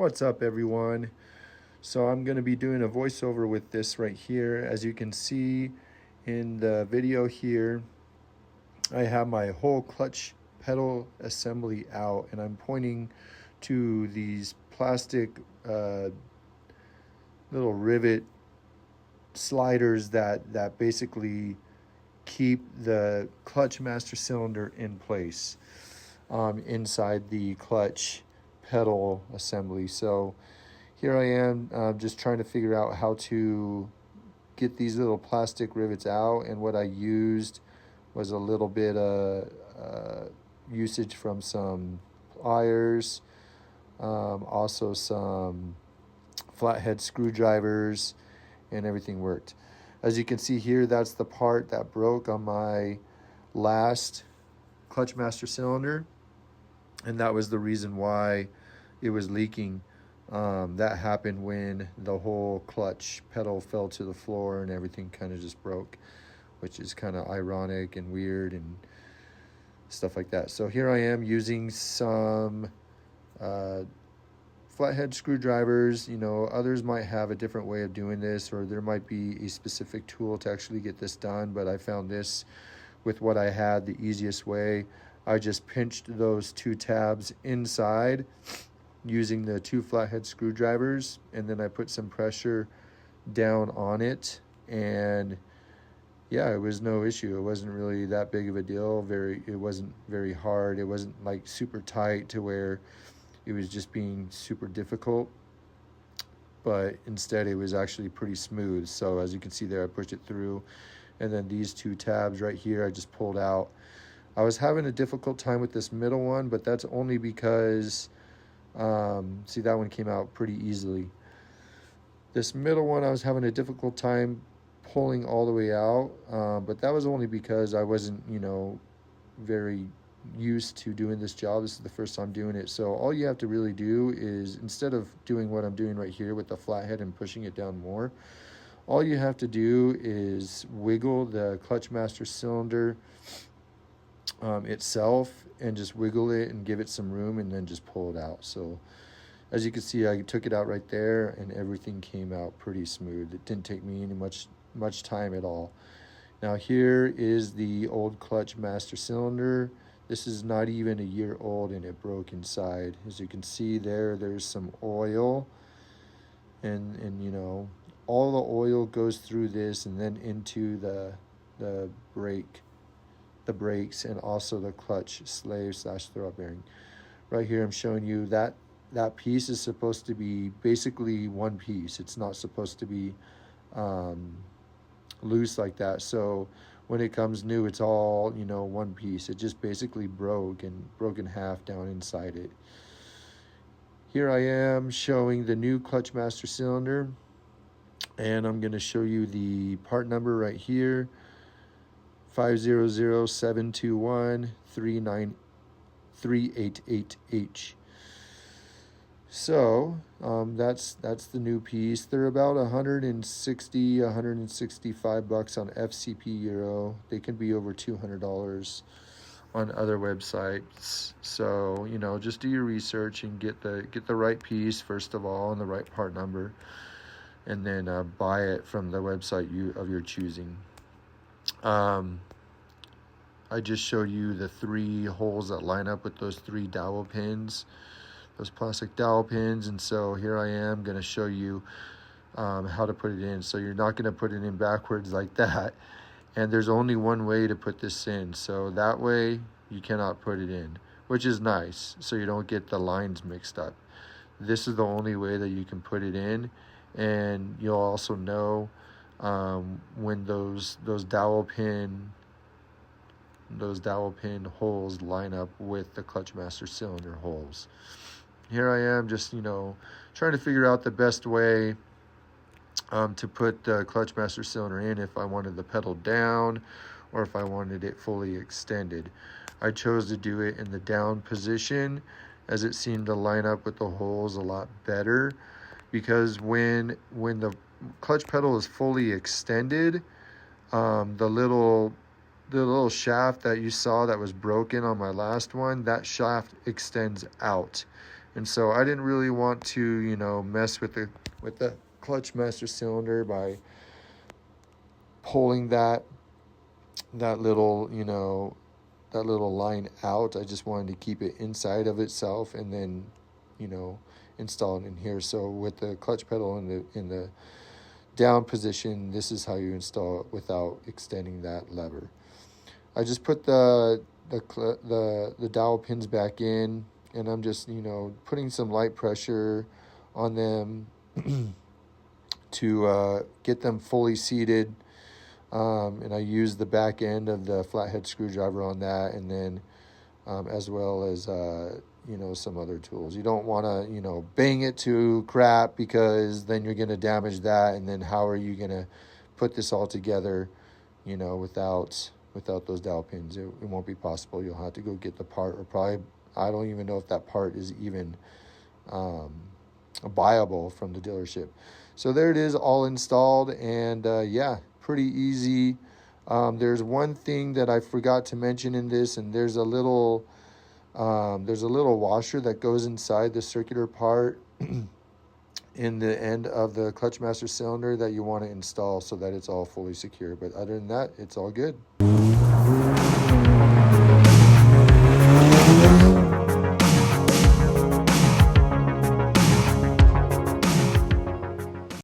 What's up, everyone? So I'm going to be doing a voiceover with this right here. As you can see in the video here, I have my whole clutch pedal assembly out, and I'm pointing to these plastic little rivet sliders that basically keep the clutch master cylinder in place inside the clutch pedal assembly. So here I am just trying to figure out how to get these little plastic rivets out, and what I used was a little bit of usage from some pliers, also some flathead screwdrivers, and everything worked. As you can see here, that's the part that broke on my last clutch master cylinder, and that was the reason why it was leaking. That happened when the whole clutch pedal fell to the floor and everything kind of just broke, which is kind of ironic and weird and stuff like that. So here I am using some flathead screwdrivers. Others might have a different way of doing this, or there might be a specific tool to actually get this done, but I found this with what I had the easiest way. I just pinched those two tabs inside using the two flathead screwdrivers, and then I put some pressure down on it, and yeah, it was no issue. It wasn't really that big of a deal. It wasn't very hard. It wasn't like super tight to where it was just being super difficult, but instead it was actually pretty smooth. So as you can see there, I pushed it through, and then these two tabs right here I just pulled out. I was having a difficult time with this middle one, but that's only because see, that one came out pretty easily. This middle one I was having a difficult time pulling all the way out, but that was only because I wasn't very used to doing this job. This is the first time doing it. So all you have to really do is, instead of doing what I'm doing right here with the flathead and pushing it down more, all you have to do is wiggle the clutch master cylinder itself, and just wiggle it and give it some room, and then just pull it out. So as you can see, I took it out right there, and everything came out pretty smooth. It didn't take me any much time at all. Now here is the old clutch master cylinder. This is not even a year old, and it broke inside. As you can see there's some oil, and all the oil goes through this and then into the brakes, and also the clutch slave/throwout bearing. Right here I'm showing you that piece is supposed to be basically one piece. It's not supposed to be loose like that. So when it comes new, it's all one piece. It just basically broke in half down inside it. Here I am showing the new clutch master cylinder, and I'm going to show you the part number right here, 500-721-388H. So that's the new piece. They're about 165 bucks on FCP Euro. They can be over $200 on other websites. So just do your research and get the right piece first of all, and the right part number, and then buy it from the website of your choosing. I just showed you the 3 holes that line up with those 3 dowel pins, those plastic dowel pins. And so here I am going to show you how to put it in. So you're not going to put it in backwards like that, and there's only one way to put this in. So that way you cannot put it in, which is nice, so you don't get the lines mixed up. This is the only way that you can put it in, and you'll also know when those dowel pin holes line up with the clutch master cylinder holes. Here I am just trying to figure out the best way to put the clutch master cylinder in, if I wanted the pedal down or if I wanted it fully extended. I chose to do it in the down position, as it seemed to line up with the holes a lot better, because when the clutch pedal is fully extended, the little shaft that you saw that was broken on my last one, that shaft extends out, And so I didn't really want to, you know, mess with the clutch master cylinder by pulling that little, you know, that little line out. I just wanted to keep it inside of itself and then, you know, install it in here. So with the clutch pedal in the down position, this is how you install it without extending that lever. I just put the dowel pins back in, and I'm just, you know, putting some light pressure on them to get them fully seated. And I use the back end of the flathead screwdriver on that, and then as well as you know, some other tools. You don't want to, you know, bang it to crap, because then you're going to damage that, and then how are you going to put this all together, you know, without those dowel pins? It won't be possible. You'll have to go get the part, or probably, I don't even know if that part is even buyable from the dealership. So there it is, all installed, and yeah, pretty easy. There's one thing that I forgot to mention in this, and there's a little washer that goes inside the circular part in the end of the clutch master cylinder that you want to install so that it's all fully secure. But other than that, it's all good.